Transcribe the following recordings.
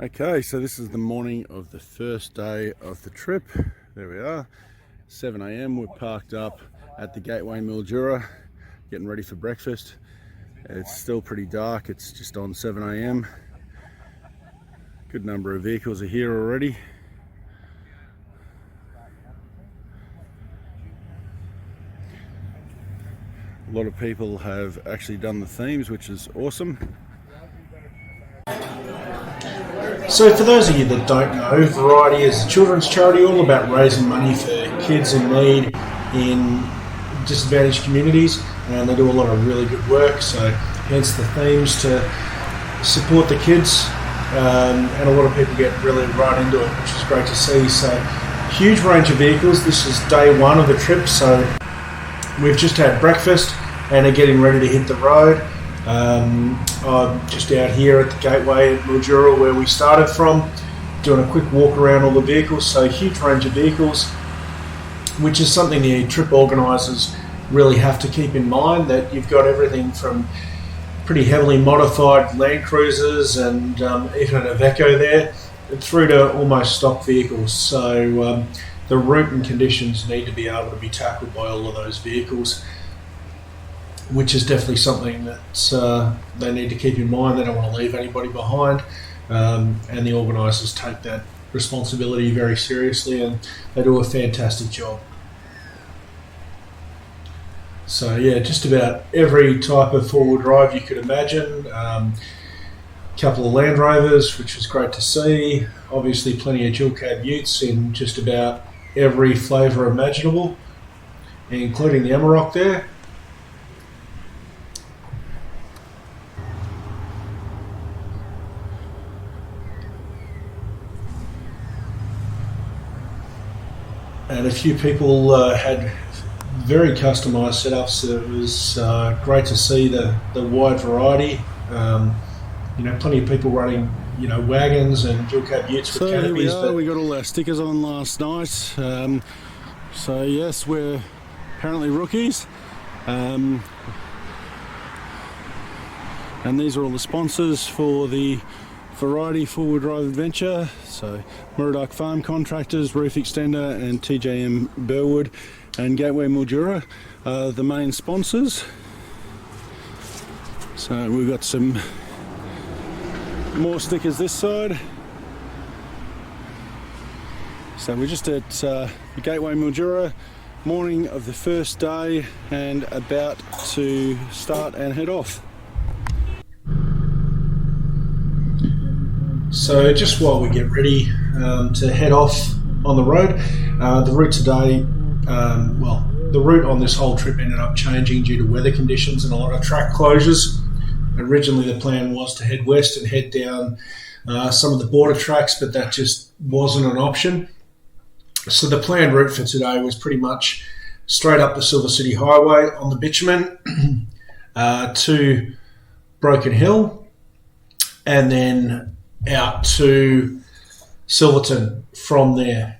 Okay, so this is the morning of the first day of the trip. There we are, 7 a.m. We're parked up at the Gateway Mildura, getting ready for breakfast. It's still pretty dark, it's just on 7 a.m. Good number of vehicles are here already. A lot of people have actually done the themes, which is awesome. So for those of you that don't know, Variety is a children's charity all about raising money for kids in need in disadvantaged communities, and they do a lot of really good work, so hence the themes to support the kids, and a lot of people get really right into it, which is great to see. So huge range of vehicles. This is day one of the trip, so we've just had breakfast and are getting ready to hit the road. I'm just out here at the Gateway at Mildura where we started from, doing a quick walk around all the vehicles. So huge range of vehicles, which is something the trip organisers really have to keep in mind, that you've got everything from pretty heavily modified Land Cruisers and even an Iveco there, through to almost stock vehicles. So the route and conditions need to be able to be tackled by all of those vehicles, which is definitely something that they need to keep in mind. They don't want to leave anybody behind, and the organisers take that responsibility very seriously, and they do a fantastic job. So yeah, just about every type of four-wheel drive you could imagine. Couple of Land Rovers, which was great to see. Obviously plenty of dual cab utes in just about every flavour imaginable, including the Amarok there. And a few people had very customised setups. It was great to see the wide variety. Plenty of people running, wagons and dual cab utes with canopies. So we got all our stickers on last night. So yes, we're apparently rookies. And these are all the sponsors for the Variety four-wheel drive adventure. So Muridoc Farm Contractors, Roof Extender and TJM Burwood and Gateway Mildura are the main sponsors. So we've got some more stickers this side. So we're just at the Gateway Mildura, morning of the first day, and about to start and head off. So just while we get ready to head off on the road, the route today, the route on this whole trip ended up changing due to weather conditions and a lot of track closures. Originally the plan was to head west and head down some of the border tracks, but that just wasn't an option. So the planned route for today was pretty much straight up the Silver City Highway on the bitumen to Broken Hill, and then out to Silverton from there.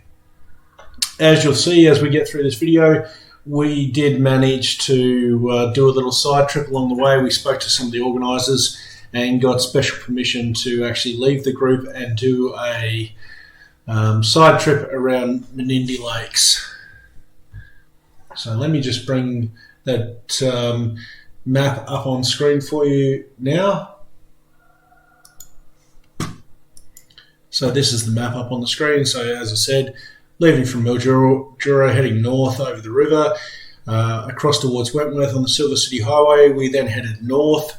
As you'll see as we get through this video, we did manage to do a little side trip along the way. We spoke to some of the organisers and got special permission to actually leave the group and do a side trip around Menindee Lakes. So let me just bring that map up on screen for you now. So this is the map up on the screen. So as I said, leaving from Mildura, heading north over the river, across towards Wentworth on the Silver City Highway. We then headed north.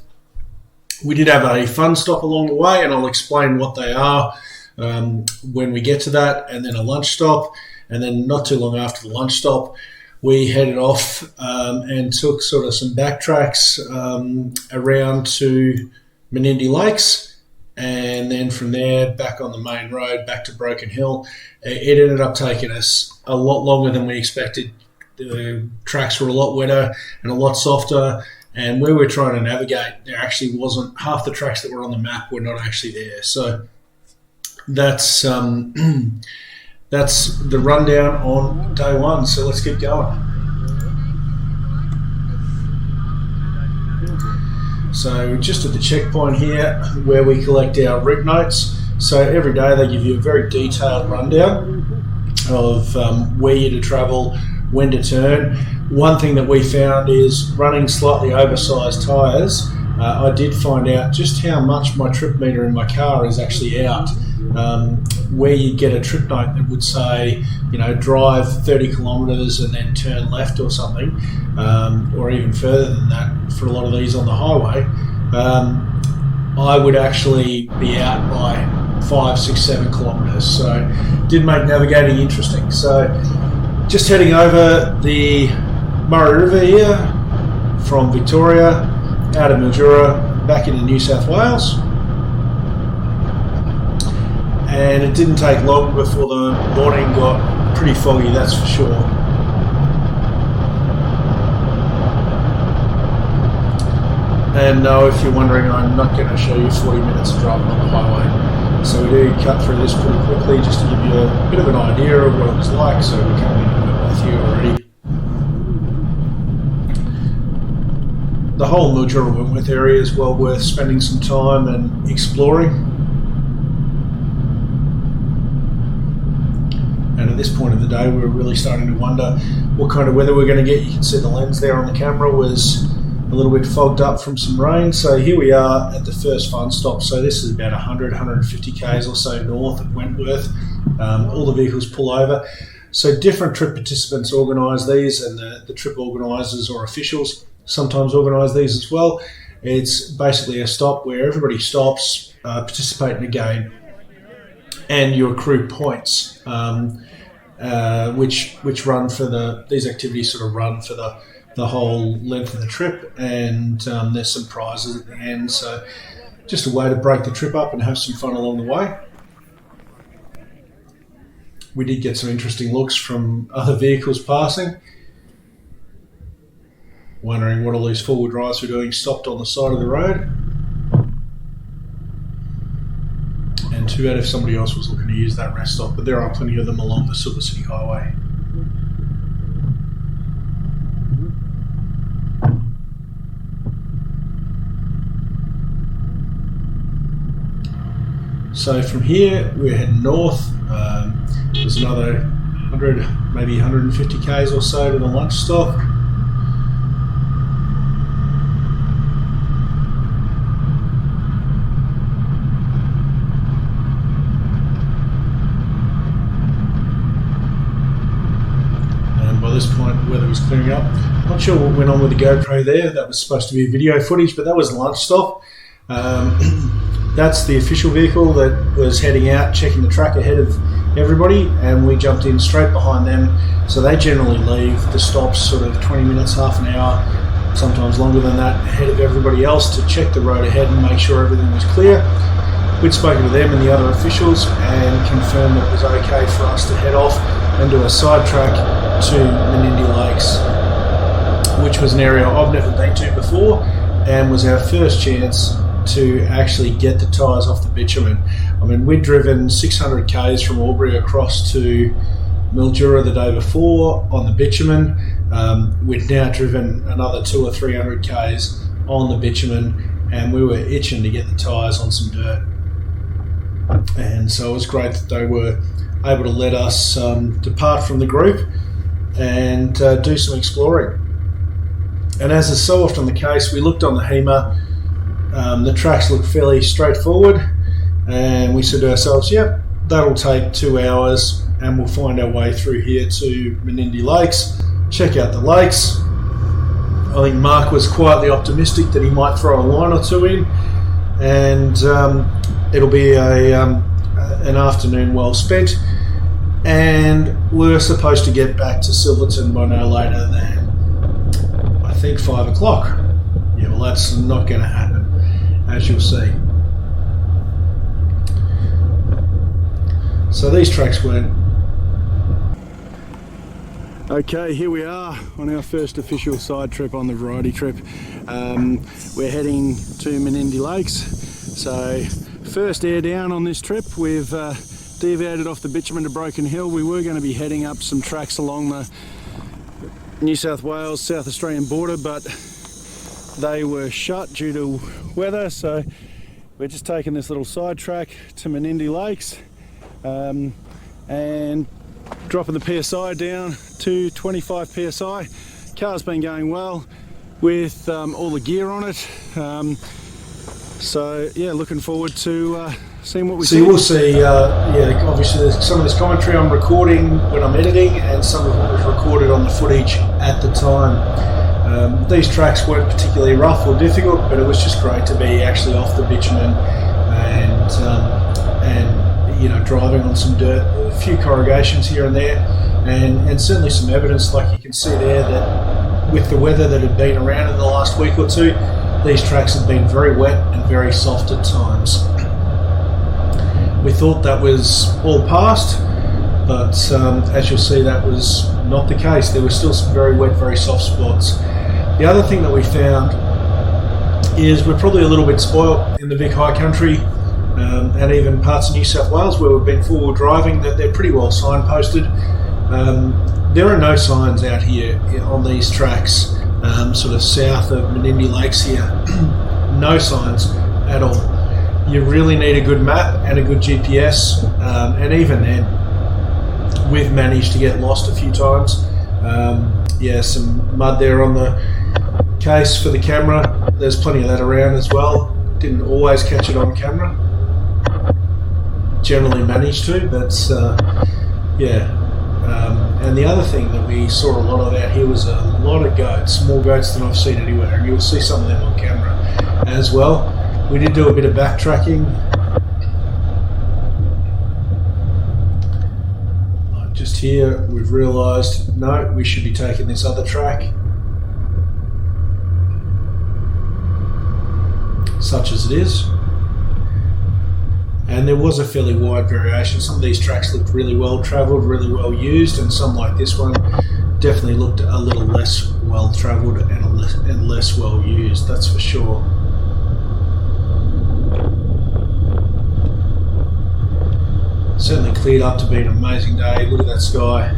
We did have a fun stop along the way, and I'll explain what they are when we get to that, and then a lunch stop. And then not too long after the lunch stop, we headed off and took sort of some backtracks around to Menindee Lakes. And then from there, back on the main road, back to Broken Hill. It ended up taking us a lot longer than we expected. The tracks were a lot wetter and a lot softer. And where we're trying to navigate, there actually wasn't, half the tracks that were on the map were not actually there. So that's the rundown on day one. So let's keep going. So just at the checkpoint here where we collect our route notes. So every day they give you a very detailed rundown of where you're to travel, when to turn. One thing that we found is running slightly oversized tyres. I did find out just how much my trip meter in my car is actually out. Where you get a trip note that would say, you know, drive 30 kilometres and then turn left or something, or even further than that for a lot of these on the highway, I would actually be out by 5, 6, 7 kilometres. So did make navigating interesting. So just heading over the Murray River here from Victoria out of Mildura back into New South Wales. And it didn't take long before the morning got pretty foggy, that's for sure. And no, if you're wondering, I'm not going to show you 40 minutes of driving on the highway. So we do cut through this pretty quickly just to give you a bit of an idea of what it was like, so we're coming into it with you already. The whole Mildura Wentworth area is well worth spending some time and exploring. And at this point of the day, we were really starting to wonder what kind of weather we're going to get. You can see the lens there on the camera was a little bit fogged up from some rain. So here we are at the first fun stop. So this is about 100, 150 k's or so north of Wentworth. All the vehicles pull over. So different trip participants organise these, and the trip organisers or officials sometimes organise these as well. It's basically a stop where everybody stops, participate in a game, and you accrue points, which run for these activities sort of run for the whole length of the trip, and there's some prizes at the end. So just a way to break the trip up and have some fun along the way. We did get some interesting looks from other vehicles passing, wondering what all these four-wheel drives were doing stopped on the side of the road. And too bad if somebody else was looking to use that rest stop, but there are plenty of them along the Silver City Hwy. So from here we're heading north. There's another 100, maybe 150 k's or so to the lunch stop. By this point, the weather was clearing up. Not sure what went on with the GoPro there. That was supposed to be video footage, but that was lunch stop. That's the official vehicle that was heading out, checking the track ahead of everybody, and we jumped in straight behind them. So they generally leave the stops sort of 20 minutes, half an hour, sometimes longer than that, ahead of everybody else to check the road ahead and make sure everything was clear. We'd spoken to them and the other officials and confirmed that it was okay for us to head off and do a side track to Menindee Lakes, which was an area I've never been to before and was our first chance to actually get the tyres off the bitumen. I mean, we'd driven 600 k's from Albury across to Mildura the day before on the bitumen. We'd now driven another 200 or 300 k's on the bitumen, and we were itching to get the tyres on some dirt. And so it was great that they were able to let us depart from the group and do some exploring. And as is so often the case, we looked on the HEMA. The tracks looked fairly straightforward, and we said to ourselves, yep, that'll take 2 hours and we'll find our way through here to Menindee Lakes, check out the lakes. I think Mark was quietly optimistic that he might throw a line or two in, and it'll be an afternoon well spent. And we're supposed to get back to Silverton by no later than, I think, 5 o'clock. Yeah, well, that's not going to happen, as you'll see. So these tracks weren't. Okay, here we are on our first official side trip on the variety trip. We're heading to Menindee Lakes. So first air down on this trip, we've deviated off the bitumen to Broken Hill. We were going to be heading up some tracks along the New South Wales, South Australian border, but they were shut due to weather, so we're just taking this little side track to Menindee Lakes and dropping the PSI down to 25 PSI. Car's been going well with all the gear on it. So yeah, looking forward to seeing what we see. So you will see, yeah, obviously there's some of this commentary I'm recording when I'm editing, and some of it was recorded on the footage at the time. These tracks weren't particularly rough or difficult, but it was just great to be actually off the bitumen and you know, driving on some dirt, a few corrugations here and there, and certainly some evidence, like you can see there, that with the weather that had been around in the last week or two, these tracks had been very wet and very soft at times. We thought that was all past, but as you'll see, that was not the case. There were still some very wet, very soft spots. The other thing that we found is we're probably a little bit spoilt in the Vic High Country, and even parts of New South Wales where we've been four-wheel driving, that they're pretty well signposted. There are no signs out here on these tracks, sort of south of Menindee Lakes here. No signs at all. You really need a good map and a good GPS, and even then, we've managed to get lost a few times. Yeah, some mud there on the case for the camera. There's plenty of that around as well. Didn't always catch it on camera. Generally managed to, but yeah. And the other thing that we saw a lot of out here was a lot of goats, more goats than I've seen anywhere, and you'll see some of them on camera as well. We did do a bit of backtracking. Just here, we've realised, no, we should be taking this other track, such as it is. And there was a fairly wide variation. Some of these tracks looked really well travelled, really well used, and some, like this one, definitely looked a little less well travelled and less well used, that's for sure. Certainly cleared up to be an amazing day. Look at that sky.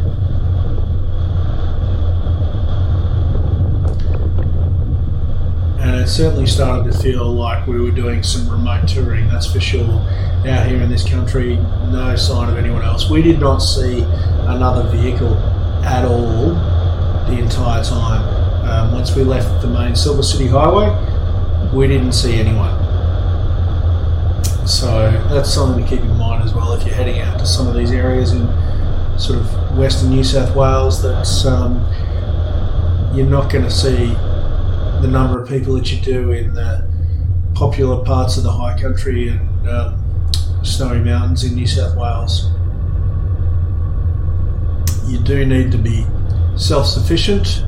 And it certainly started to feel like we were doing some remote touring, that's for sure. Out here in this country, no sign of anyone else. We did not see another vehicle at all the entire time. Once we left the main Silver City Highway, we didn't see anyone. So that's something to keep in mind as well if you're heading out to some of these areas in sort of western New South Wales, that you're not going to see the number of people that you do in the popular parts of the high country and snowy mountains in New South Wales. You do need to be self-sufficient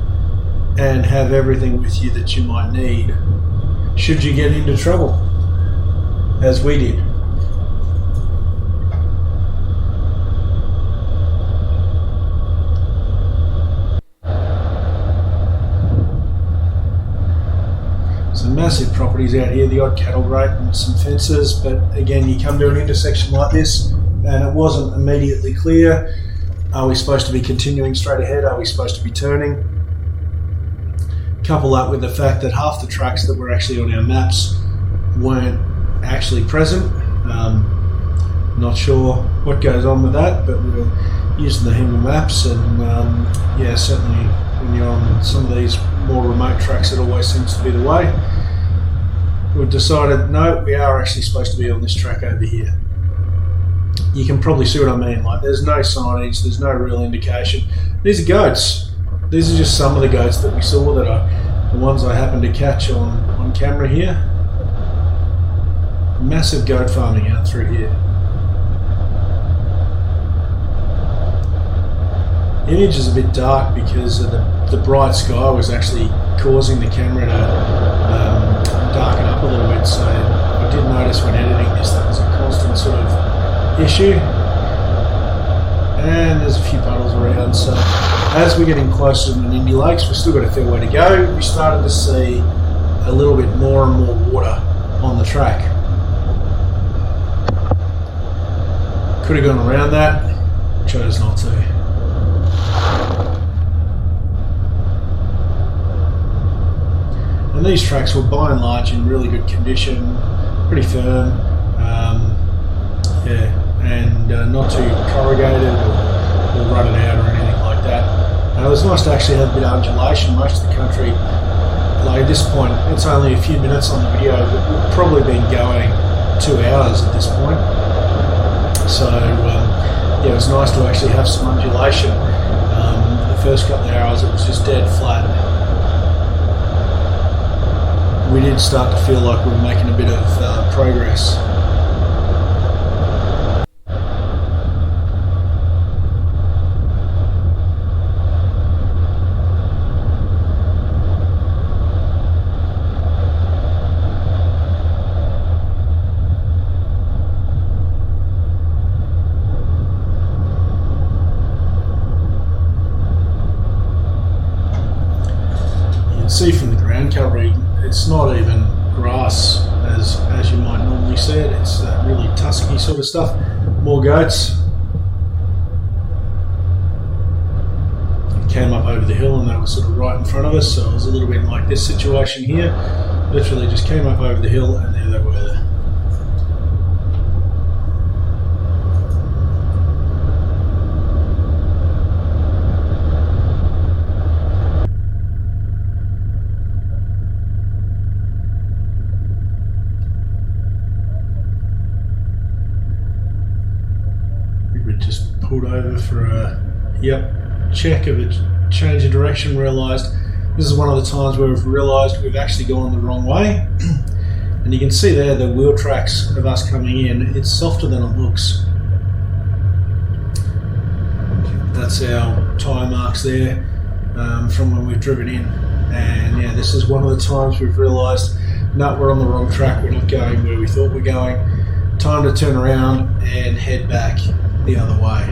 and have everything with you that you might need should you get into trouble, as we did. Some massive properties out here, the odd cattle grate and some fences, but again, you come to an intersection like this and it wasn't immediately clear. Are we supposed to be continuing straight ahead? Are we supposed to be turning? Couple that with the fact that half the tracks that were actually on our maps weren't actually present. Not sure what goes on with that, but we were using the Himmel maps, and yeah, certainly when you're on some of these more remote tracks, it always seems to be the way. We've decided, no, we are actually supposed to be on this track over here. You can probably see what I mean, like there's no signage, there's no real indication. These are goats. These are just some of the goats that we saw, that are the ones I happened to catch on camera here. Massive goat farming out through here. The image is a bit dark because of the bright sky was actually causing the camera to darken up a little bit, so I did notice when editing this that was a constant sort of issue. And there's a few puddles around, so as we're getting closer to Menindee Lakes, we've still got a fair way to go. We started to see a little bit more and more water on the track. Could have gone around that, chose not to. And these tracks were by and large in really good condition, pretty firm, yeah, and not too corrugated or rutted out or anything like that. It was nice to actually have a bit of undulation. Most of the country, like at this point, it's only a few minutes on the video, but we've probably been going 2 hours at this point. So yeah, it was nice to actually have some undulation. The first couple of hours it was just dead flat. We did start to feel like we were making a bit of progress. See from the ground covering, it's not even grass as you might normally see it. It's really tusky sort of stuff. More goats. Came up over the hill and that was sort of right in front of us, so it was a little bit like this situation here. Literally just came up over the hill and there they were. Just pulled over for a check of a change of direction. Realised this is one of the times where we've realised we've actually gone the wrong way. And you can see there the wheel tracks of us coming in. It's softer than it looks. That's our tyre marks there from when we've driven in. And yeah, this is one of the times we've realised, no, we're on the wrong track. We're not going where we thought we're going. Time to turn around and head back the other way.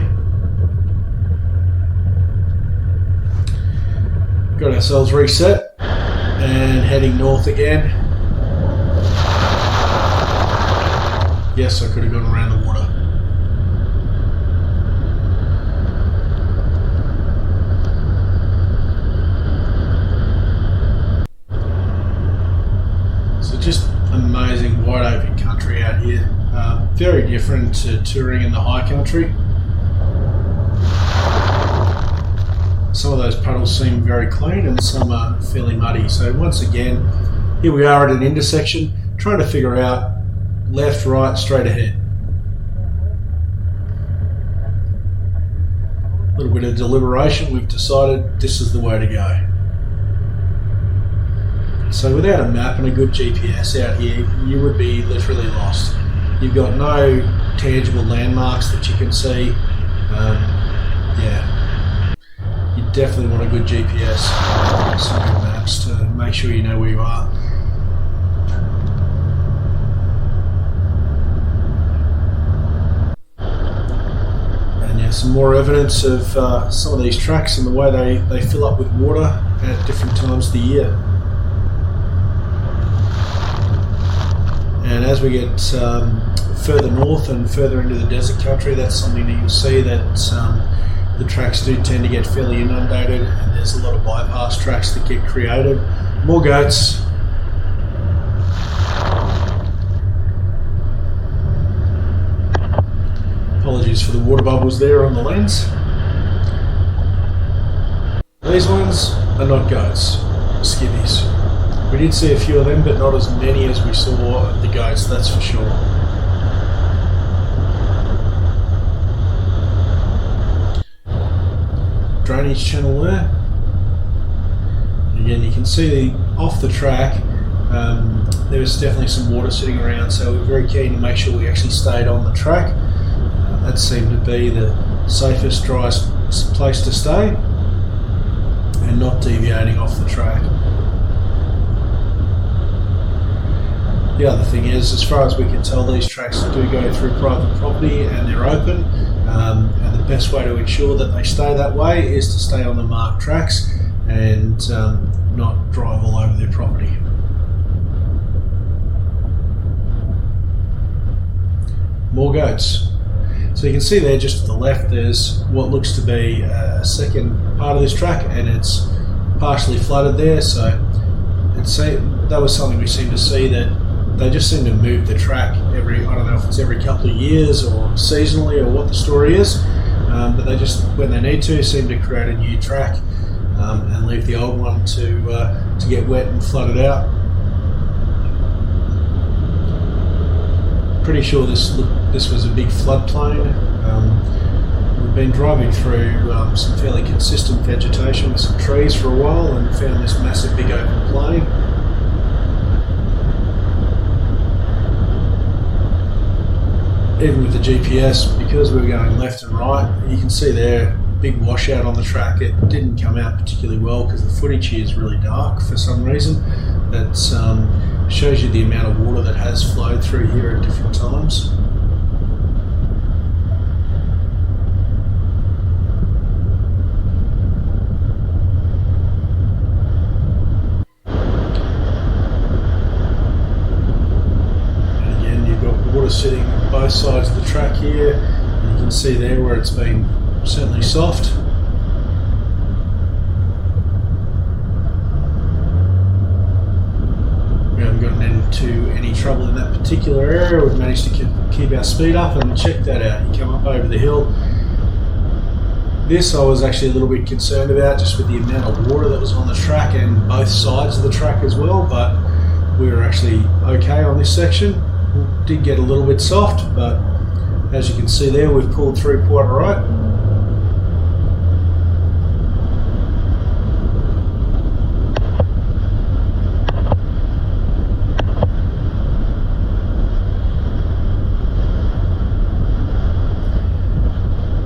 Got ourselves reset and heading north again. Yes, I could have gone around the water. So just amazing wide open country out here. Very different to touring in the high country. Some of those puddles seem very clean and some are fairly muddy. So once again, here we are at an intersection, trying to figure out left, right, straight ahead. A little bit of deliberation, we've decided this is the way to go. So without a map and a good GPS out here, you would be literally lost. You've got no tangible landmarks that you can see. Yeah, you definitely want a good GPS, some good maps to make sure you know where you are. And yeah, some more evidence of some of these tracks and the way they fill up with water at different times of the year. And as we get further north and further into the desert country, that's something that you'll see that the tracks do tend to get fairly inundated, and there's a lot of bypass tracks that get created. More goats. Apologies for the water bubbles there on the lens. These ones are not goats, skivvies. We did see a few of them, but not as many as we saw of the goats, that's for sure. Drainage channel there. And again, you can see off the track, there was definitely some water sitting around, so we're very keen to make sure we actually stayed on the track. That seemed to be the safest, driest place to stay, and not deviating off the track. The other thing is, as far as we can tell, these tracks do go through private property and they're open, and the best way to ensure that they stay that way is to stay on the marked tracks and not drive all over their property. More goats. So you can see there just to the left there's what looks to be a second part of this track, and it's partially flooded there, so that was something we seem to see, that they just seem to move the track every, I don't know if it's every couple of years or seasonally or what the story is, but they just, when they need to, seem to create a new track and leave the old one to get wet and flooded out. Pretty sure this was a big floodplain. We've been driving through some fairly consistent vegetation with some trees for a while and found this massive big open plain. Even with the GPS, because we were going left and right, you can see there, big washout on the track. It didn't come out particularly well because the footage here is really dark for some reason. That shows you the amount of water that has flowed through here at different times. Sitting both sides of the track here, and you can see there where it's been certainly soft. We haven't gotten into any trouble in that particular area. We've managed to keep our speed up, and check that out, you come up over the hill. This I was actually a little bit concerned about, just with the amount of water that was on the track and both sides of the track as well, but we were actually okay on this section. Did get a little bit soft, but as you can see there, we've pulled through quite right.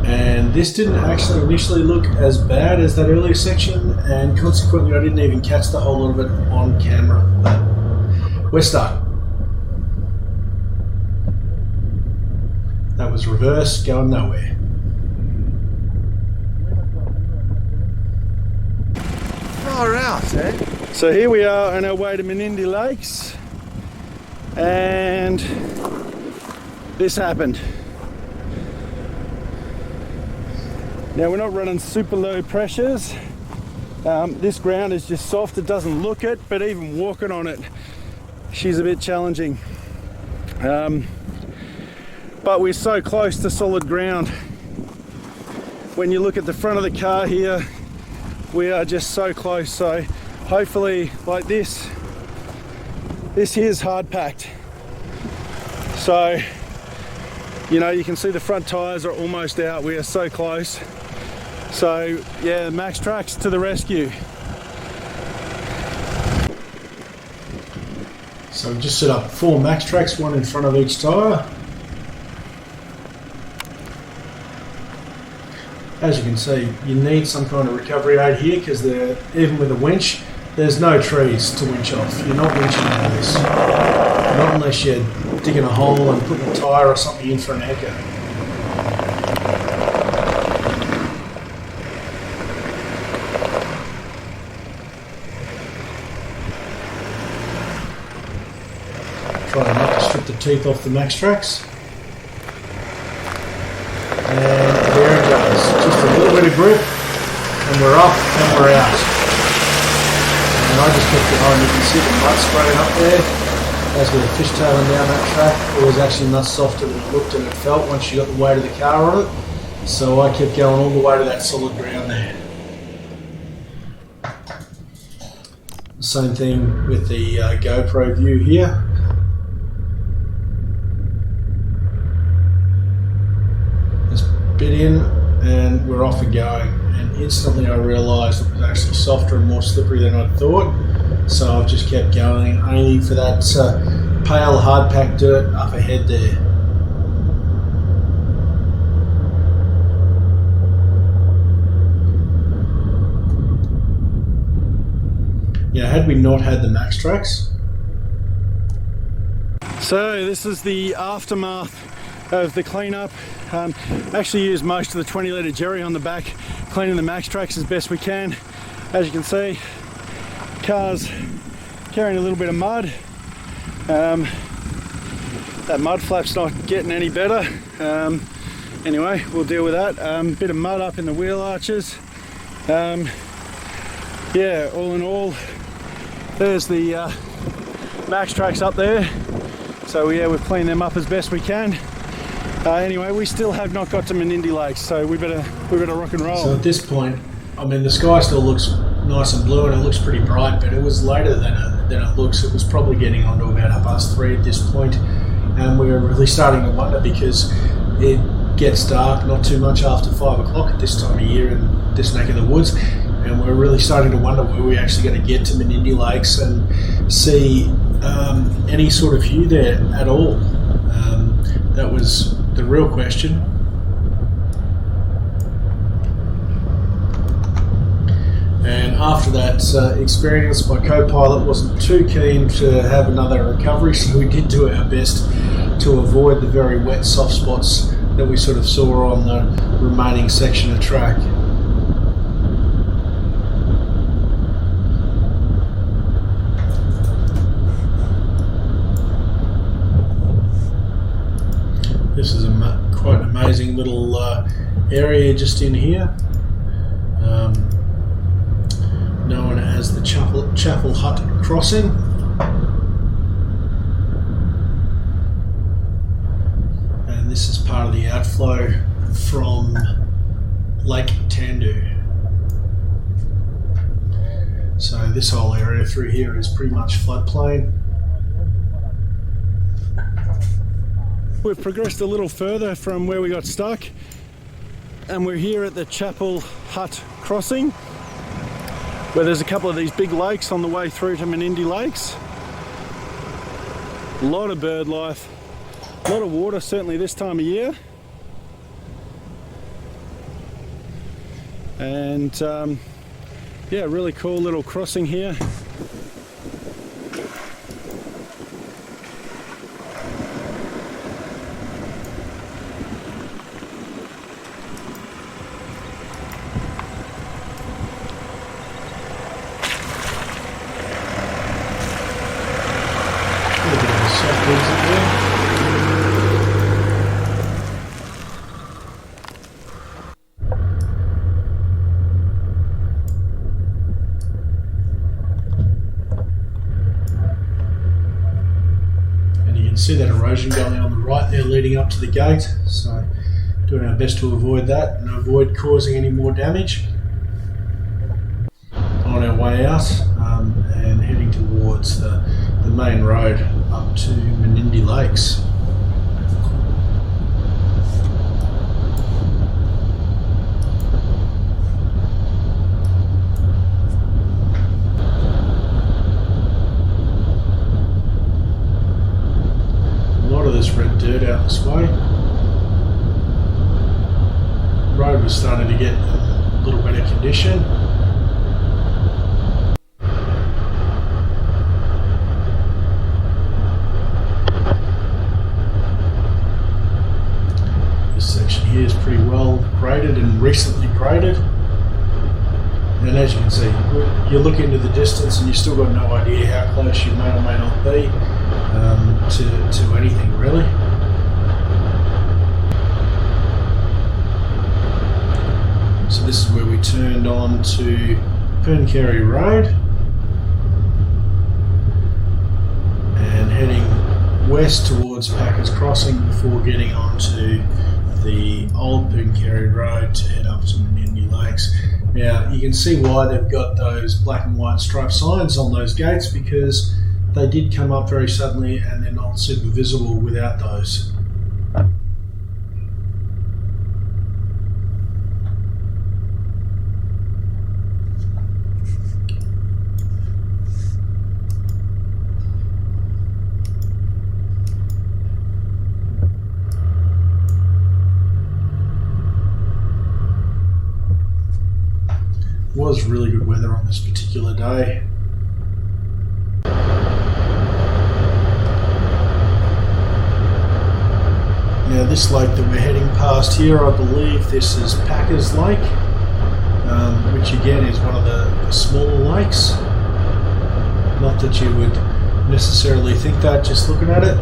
And this didn't actually initially look as bad as that earlier section, and consequently I didn't even catch the whole lot of it on camera, but we're stuck. That was reverse, going nowhere. Far out, eh? So here we are on our way to Menindee Lakes, and this happened. Now we're not running super low pressures. This ground is just soft, it doesn't look it, but even walking on it, she's a bit challenging. But we're so close to solid ground. When you look at the front of the car here, we are just so close. So hopefully, like this here's hard packed. So, you know, you can see the front tires are almost out. We are so close. So yeah, Max Tracks to the rescue. So we've just set up 4 Max Tracks, one in front of each tyre. As you can see, you need some kind of recovery aid here because even with a winch, there's no trees to winch off. You're not winching out of this. Not unless you're digging a hole and putting a tyre or something in for an anchor. Try not to strip the teeth off the Max Tracks. And there it goes. Just a little bit of grip, and we're up and we're out. And I just kept behind. You can see the mud spraying up there as we were fishtailing down that track. It was actually much softer than it looked and it felt once you got the weight of the car on it. So I kept going all the way to that solid ground there. Same thing with the GoPro view here. Bit in and we're off and going, and instantly I realised it was actually softer and more slippery than I thought, so I've just kept going, aiming for that pale hard packed dirt up ahead there. Yeah, had we not had the Max Tracks. So this is the aftermath of the cleanup. Actually used most of the 20 litre jerry on the back, cleaning the Max Tracks as best we can. As you can see, car's carrying a little bit of mud. That mud flap's not getting any better. Anyway, we'll deal with that. Bit of mud up in the wheel arches. Yeah, all in all, there's the Max Tracks up there. So yeah, we've cleaned them up as best we can. Anyway, we still have not got to Menindee Lakes, so we better rock and roll. So at this point, I mean, the sky still looks nice and blue and it looks pretty bright, but it was later than it looks. It was probably getting on to about 3:30 at this point, and we were really starting to wonder, because it gets dark not too much after 5 o'clock at this time of year in this neck of the woods, and we're really starting to wonder where we're actually going to get to Menindee Lakes and see any sort of view there at all. That was the real question. And after that experience, my co-pilot wasn't too keen to have another recovery, so we did do our best to avoid the very wet soft spots that we sort of saw on the remaining section of track. This is quite an amazing little area just in here, known as the Chapel Hut Crossing. And this is part of the outflow from Lake Tandu. So this whole area through here is pretty much floodplain. We've progressed a little further from where we got stuck, and we're here at the Chapel Hut Crossing, where there's a couple of these big lakes on the way through to Menindee Lakes. A lot of bird life, a lot of water, certainly this time of year. And yeah, really cool little crossing here. See that erosion going on the right there leading up to the gate, so doing our best to avoid that and avoid causing any more damage on our way out, and heading towards the main road up to Menindee Lakes. This red dirt out this way. The road was starting to get a little better condition. This section here is pretty well graded and recently graded. And as you can see, you look into the distance and you've still got no idea how close you may or may not be to anything really. So this is where we turned on to Perncarey Road and heading west towards Packers Crossing before getting onto the old Perncarey Road to head up to Menindee Lakes. Now you can see why they've got those black and white striped signs on those gates, because they did come up very suddenly and they're not super visible without those. It was really good weather on this particular day. Now this lake that we're heading past here, I believe this is Packers Lake, which again is one of the smaller lakes. Not that you would necessarily think that just looking at it.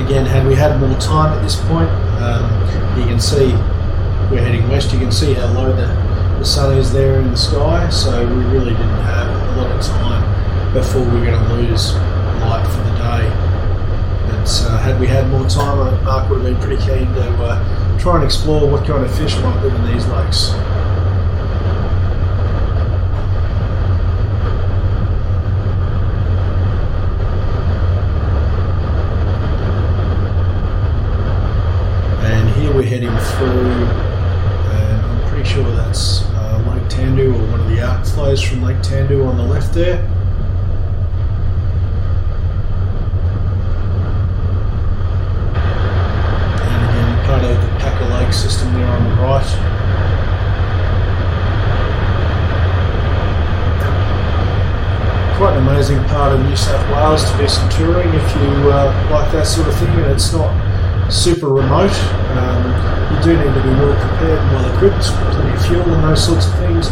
Again, had we had more time at this point, you can see we're heading west. You can see how low the sun is there in the sky, so we really didn't have a lot of time before we were going to lose a light for the day. But had we had more time, Mark would have been pretty keen to try and explore what kind of fish might live in these lakes. And here we're heading through, and I'm pretty sure that's Lake Tandu, or one of the outflows from Lake Tandu on the left there. Part of the Packer Lake system there on the right. Quite an amazing part of New South Wales to do some touring if you like that sort of thing, and it's not super remote. You do need to be well prepared and well equipped, plenty of fuel and those sorts of things,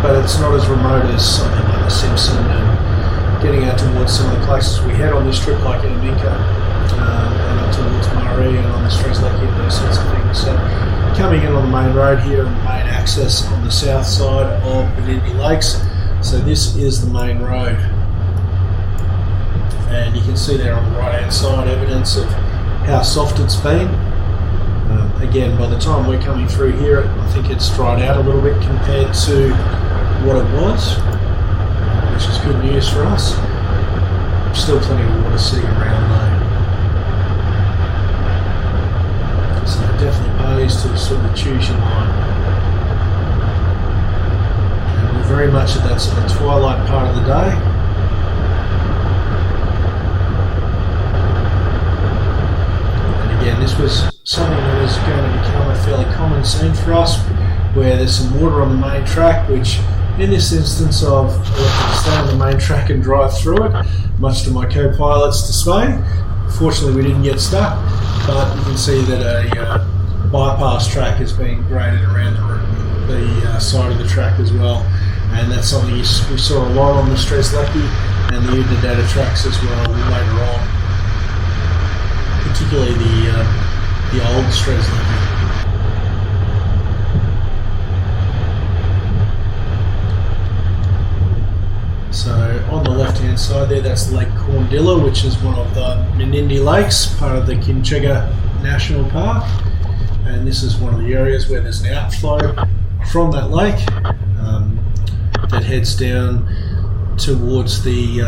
but it's not as remote as something like the Simpson and getting out towards some of the places we had on this trip, like Inaminka. And up towards Murray and on the Strings Lake and those sorts of things. So coming in on the main road here and the main access on the south side of Menindee Lakes. So this is the main road. And you can see there on the right hand side evidence of how soft it's been. Again, by the time we're coming through here, I think it's dried out a little bit compared to what it was, which is good news for us. Still plenty of water sitting around though. So it definitely pays to sort of choose your line. And we're very much at that sort of twilight part of the day. And again, this was something that was going to become a fairly common scene for us, where there's some water on the main track, which in this instance I've elected to stay on the main track and drive through it, much to my co-pilot's dismay. Fortunately, we didn't get stuck, but you can see that a bypass track has been graded around the side of the track as well, and that's something we saw a lot on the Strings Lake and the Untitled tracks as well later on, particularly the old Strings Lake. So on the left hand side there, that's Lake Cornella, which is one of the Menindee Lakes, part of the Kinchega National Park. And this is one of the areas where there's an outflow from that lake that heads down towards the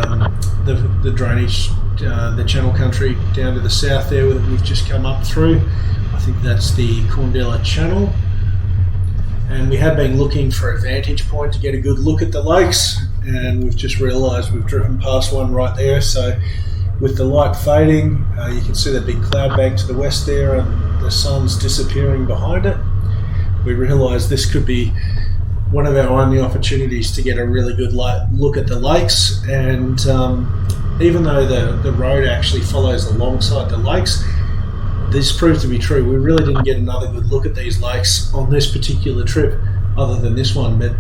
drainage, the channel country down to the south there that we've just come up through. I think that's the Cornella Channel. And we have been looking for a vantage point to get a good look at the lakes, and we've just realised we've driven past one right there. So with the light fading, you can see that big cloud bank to the west there, and the sun's disappearing behind it. We realised this could be one of our only opportunities to get a really good look at the lakes. And even though the road actually follows alongside the lakes, this proved to be true. We really didn't get another good look at these lakes on this particular trip other than this one, but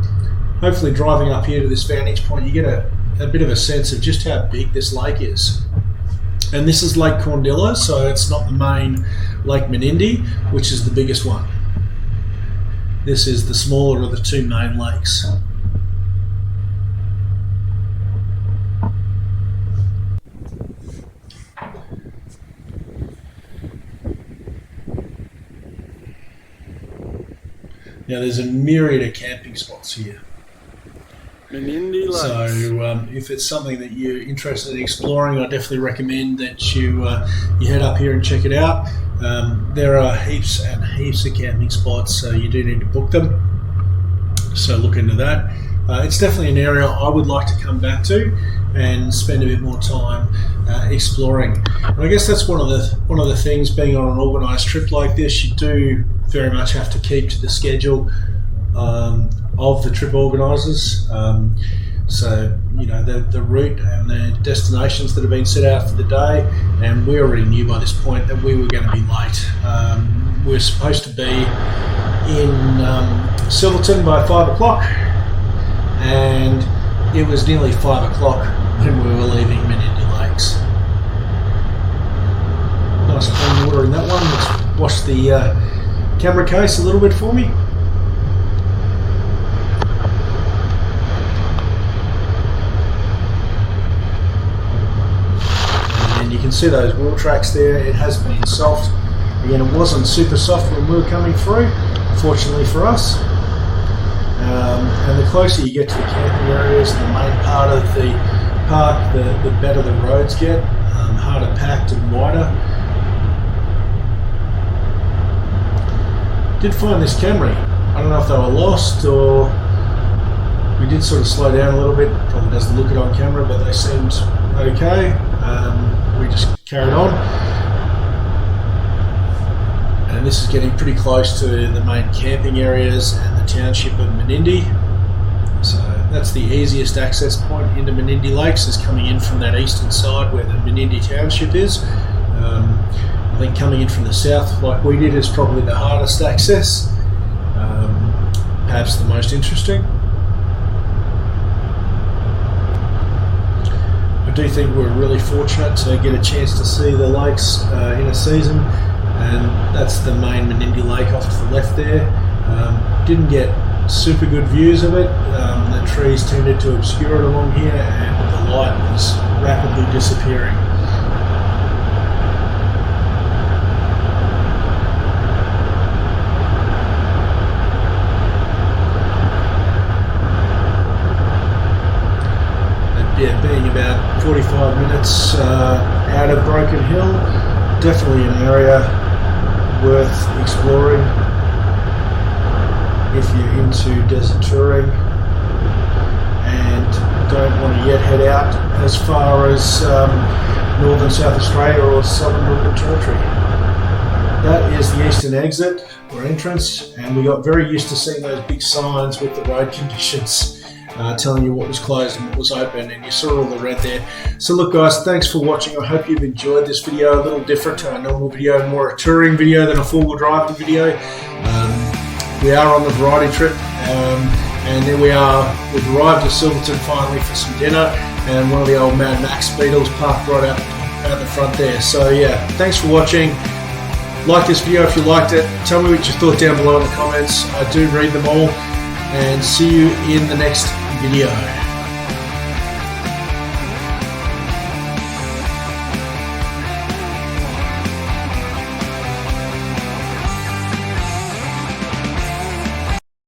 hopefully driving up here to this vantage point you get a bit of a sense of just how big this lake is. And this is Lake Cornella, so it's not the main Lake Menindee, which is the biggest one. This is the smaller of the two main lakes. Now there's a myriad of camping spots here. Menindee Lakes. So if it's something that you're interested in exploring, I definitely recommend that you head up here and check it out. There are heaps and heaps of camping spots, so you do need to book them. So look into that. It's definitely an area I would like to come back to and spend a bit more time exploring. And I guess that's one of the things being on an organised trip like this. You do very much have to keep to the schedule of the trip organisers. So you know the route and the destinations that have been set out for the day, and we already knew by this point that we were going to be late. We were supposed to be in Silverton by 5 o'clock, and it was nearly 5 o'clock when we were leaving Menindee Lakes. Nice clean water in that one. Let's wash the camera case a little bit for me. see those wheel tracks there. It has been soft. Again, it wasn't super soft when we were coming through, fortunately for us. And the closer you get to the camping areas, the main part of the park, the better the roads get, harder packed and wider. Did find this Camry. I don't know if they were lost or we did sort of slow down a little bit. Probably doesn't look it on camera, but they seemed okay. We just carried on. And this is getting pretty close to the main camping areas and the township of Menindee. So that's the easiest access point into Menindee Lakes, is coming in from that eastern side where the Menindee township is. I think coming in from the south like we did is probably the hardest access, perhaps the most interesting. I do think we're really fortunate to get a chance to see the lakes in a season, and that's the main Menindee Lake off to the left there. Didn't get super good views of it. The trees tended to obscure it along here and the light was rapidly disappearing. Yeah, being about 45 minutes out of Broken Hill, definitely an area worth exploring if you're into desert touring and don't want to yet head out as far as northern South Australia or southern Northern Territory. That is the eastern exit or entrance, and we got very used to seeing those big signs with the road conditions telling you what was closed and what was open, and you saw all the red there. So look guys, thanks for watching. I hope you've enjoyed this video, a little different to our normal video, more a touring video than a four-wheel drive video. We are on the variety trip, and there we are. We've arrived at Silverton finally for some dinner, and one of the old Mad Max Beetles parked right out the front there. So yeah, thanks for watching. Like this video if you liked it. Tell me what you thought down below in the comments. I do read them all, and see you in the next video.